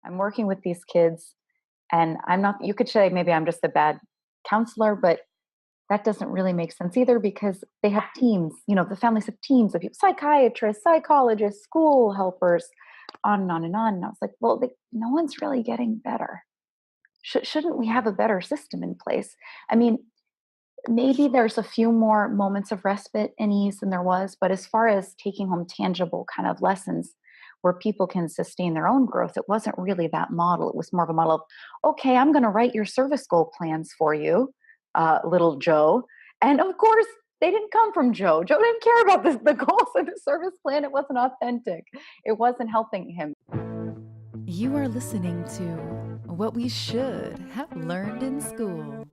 I'm working with these kids, and I'm not, you could say maybe I'm just a bad counselor, but that doesn't really make sense either because they have teams, the families have teams of people, psychiatrists, psychologists, school helpers, on and on and on. And I was like, well, no one's really getting better. Shouldn't we have a better system in place? I mean, maybe there's a few more moments of respite and ease than there was, but as far as taking home tangible kind of lessons where people can sustain their own growth, it wasn't really that model. It was more of a model of, okay, I'm going to write your service goal plans for you, little Joe. And of course, they didn't come from Joe. Joe didn't care about the goals of the service plan. It wasn't authentic. It wasn't helping him. You are listening to What We Should Have Learned in School.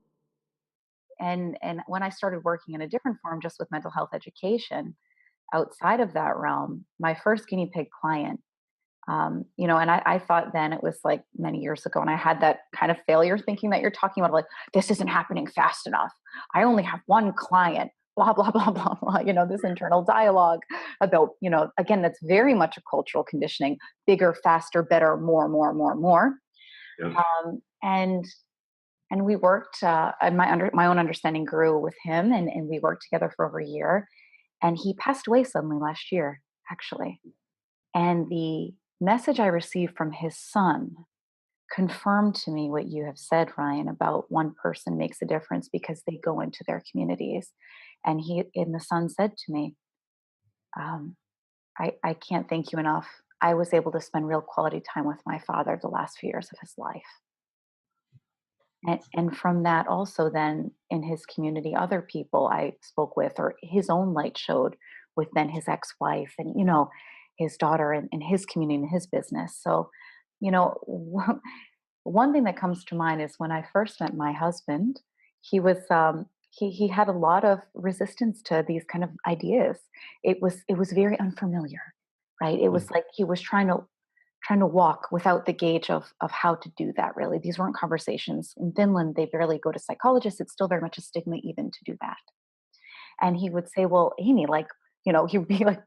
And when I started working in a different form, just with mental health education, outside of that realm, my first guinea pig client, and I thought then it was like many years ago, and I had that kind of failure thinking that you're talking about, like, this isn't happening fast enough. I only have one client, blah, blah, blah, blah, blah, this internal dialogue about, again, that's very much a cultural conditioning, bigger, faster, better, more, more, more, more. Yeah. And we worked, and my own understanding grew with him, and we worked together for over a year. And he passed away suddenly last year, actually. And the message I received from his son confirmed to me what you have said, Ryan, about one person makes a difference because they go into their communities. And the son said to me, I can't thank you enough. I was able to spend real quality time with my father the last few years of his life. And from that also then in his community, other people I spoke with, or his own light showed with then his ex-wife and, his daughter in his community and his business. So, one thing that comes to mind is when I first met my husband, he was, he had a lot of resistance to these kind of ideas. It was very unfamiliar, right? It was like he was trying to walk without the gauge of how to do that. Really, these weren't conversations. In Finland, they barely go to psychologists. It's still very much a stigma even to do that. And he would say, well, Amy, he would be like,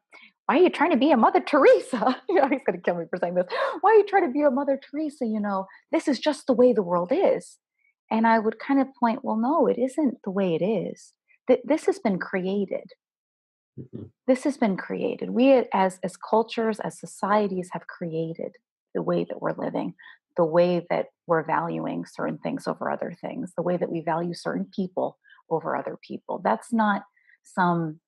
why are you trying to be a Mother Teresa? He's going to kill me for saying this. Why are you trying to be a Mother Teresa? This is just the way the world is. And I would kind of point, well, no, it isn't the way it is. This has been created. Mhm. This has been created. We as cultures, as societies have created the way that we're living, the way that we're valuing certain things over other things, the way that we value certain people over other people. That's not some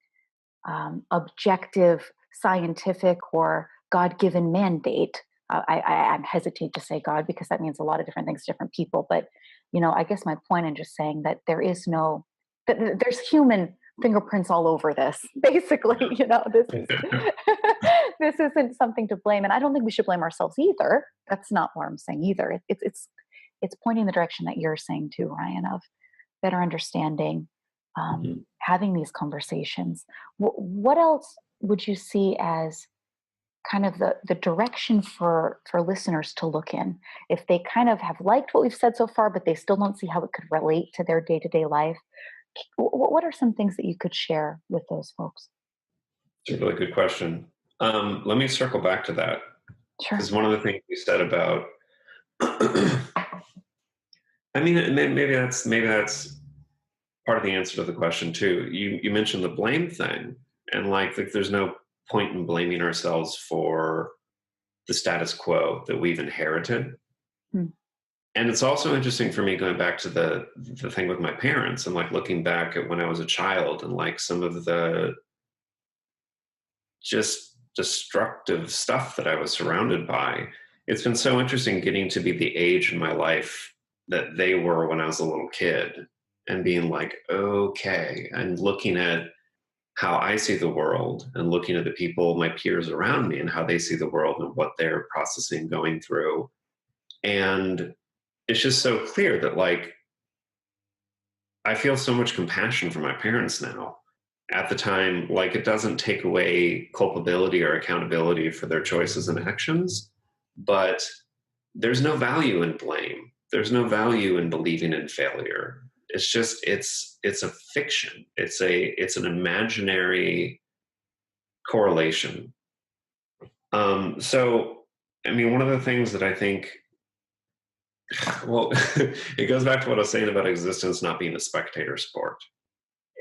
objective, scientific, or God-given mandate. I hesitate to say God because that means a lot of different things to different people. But I guess my point in just saying that there's human fingerprints all over this. Basically, this is this isn't something to blame, and I don't think we should blame ourselves either. That's not what I'm saying either. It's pointing in the direction that you're saying too, Ryan, of better understanding, having these conversations. What else would you see as kind of the direction for listeners to look in if they kind of have liked what we've said so far, but they still don't see how it could relate to their day-to-day life? What are some things that you could share with those folks? It's a really good question. Let me circle back to that. Sure. Because one of the things you said about, I mean, maybe that's part of the answer to the question too. You mentioned the blame thing, and like there's no point in blaming ourselves for the status quo that we've inherited. Hmm. And it's also interesting for me going back to the thing with my parents and like looking back at when I was a child and like some of the just destructive stuff that I was surrounded by. It's been so interesting getting to be the age in my life that they were when I was a little kid and being like, okay, and looking at how I see the world and looking at the people, my peers around me and how they see the world and what they're processing, going through. And it's just so clear that like, I feel so much compassion for my parents now. At the time, like it doesn't take away culpability or accountability for their choices and actions, but there's no value in blame. There's no value in believing in failure. It's just, it's a fiction. It's an imaginary correlation. So, I mean, one of the things that I think Well, it goes back to what I was saying about existence not being a spectator sport.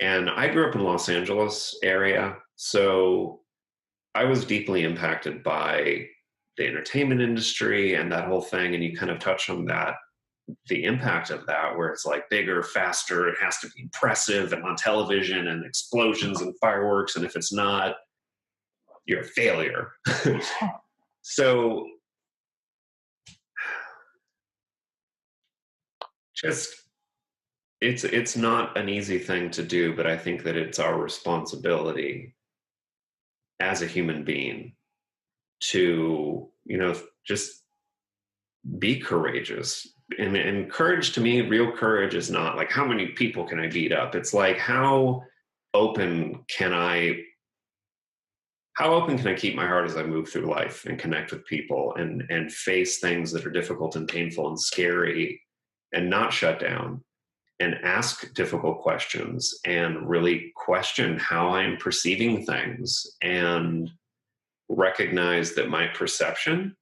And I grew up in Los Angeles area, so I was deeply impacted by the entertainment industry and that whole thing. And you kind of touched on that, the impact of that, where it's like bigger, faster, it has to be impressive and on television and explosions and fireworks. And if it's not, you're a failure. So just it's not an easy thing to do, but I think that it's our responsibility as a human being to, just be courageous. And courage, to me, real courage is not like how many people can I beat up. It's like open can I how open can I keep my heart as I move through life and connect with people and face things that are difficult and painful and scary, and not shut down and ask difficult questions and really question how I'm perceiving things and recognize that my perception,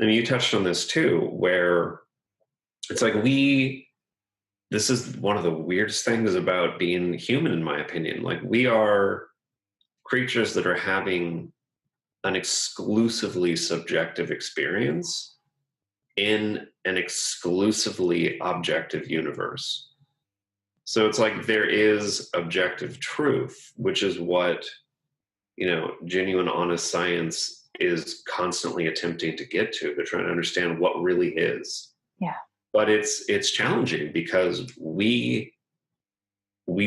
I mean, you touched on this too, where it's like this is one of the weirdest things about being human, in my opinion. Like, we are creatures that are having an exclusively subjective experience in an exclusively objective universe. So it's like there is objective truth, which is what, genuine, honest science is constantly attempting to get to. They're trying to understand what really is. Yeah. But it's challenging because we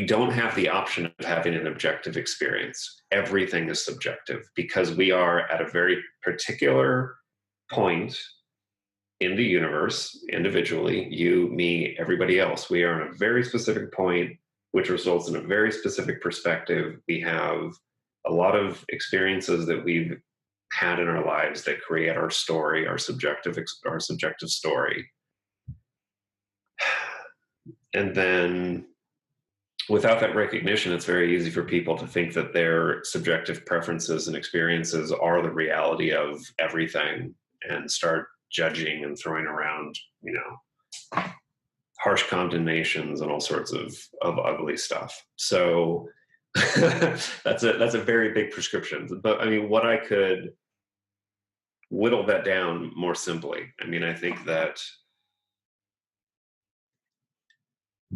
don't have the option of having an objective experience. Everything is subjective because we are at a very particular point in the universe, individually, you, me, everybody else. We are in a very specific point, which results in a very specific perspective. We have a lot of experiences that we've had in our lives that create our story, our subjective story. And then without that recognition, it's very easy for people to think that their subjective preferences and experiences are the reality of everything and start judging and throwing around, harsh condemnations and all sorts of ugly stuff. So that's a very big prescription. But I mean, what I could whittle that down more simply, I mean, I think that,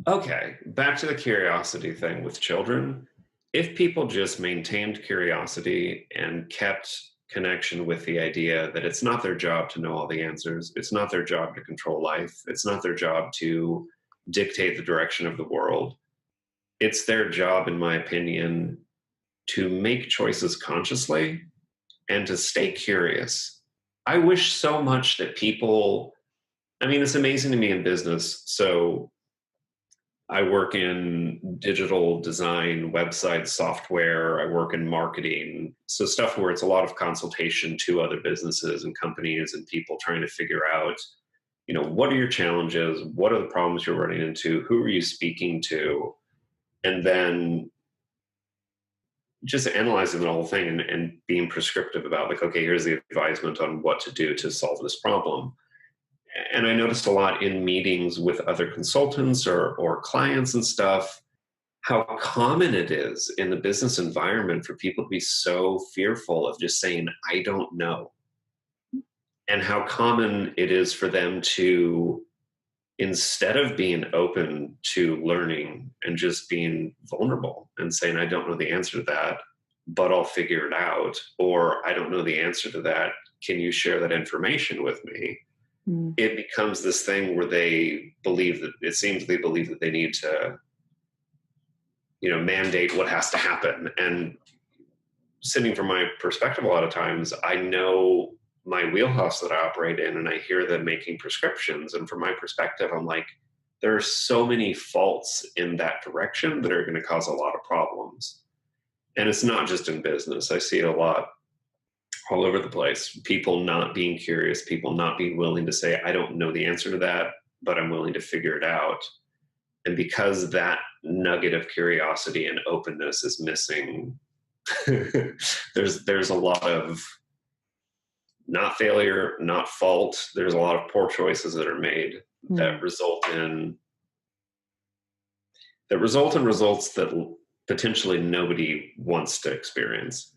okay, back to the curiosity thing with children. If people just maintained curiosity and kept connection with the idea that it's not their job to know all the answers, it's not their job to control life, it's not their job to dictate the direction of the world, it's their job, in my opinion, to make choices consciously and to stay curious. I wish so much that people, I mean, it's amazing to me in business. So I work in digital design, website software. I work in marketing. So stuff where it's a lot of consultation to other businesses and companies and people trying to figure out, what are your challenges? What are the problems you're running into? Who are you speaking to? And then just analyzing the whole thing and being prescriptive about, like, okay, here's the advisement on what to do to solve this problem. And I noticed a lot in meetings with other consultants or clients and stuff, how common it is in the business environment for people to be so fearful of just saying, I don't know. And how common it is for them to, instead of being open to learning and just being vulnerable and saying, I don't know the answer to that, but I'll figure it out, or I don't know the answer to that, can you share that information with me? It becomes this thing where they believe that they need to, mandate what has to happen. And sitting from my perspective, a lot of times I know my wheelhouse that I operate in, and I hear them making prescriptions. And from my perspective, I'm like, there are so many faults in that direction that are going to cause a lot of problems. And it's not just in business. I see it a lot all over the place. People not being curious, people not being willing to say, I don't know the answer to that, but I'm willing to figure it out. And because that nugget of curiosity and openness is missing, there's a lot of not failure, not fault. There's a lot of poor choices that are made Mm. that result in results that potentially nobody wants to experience.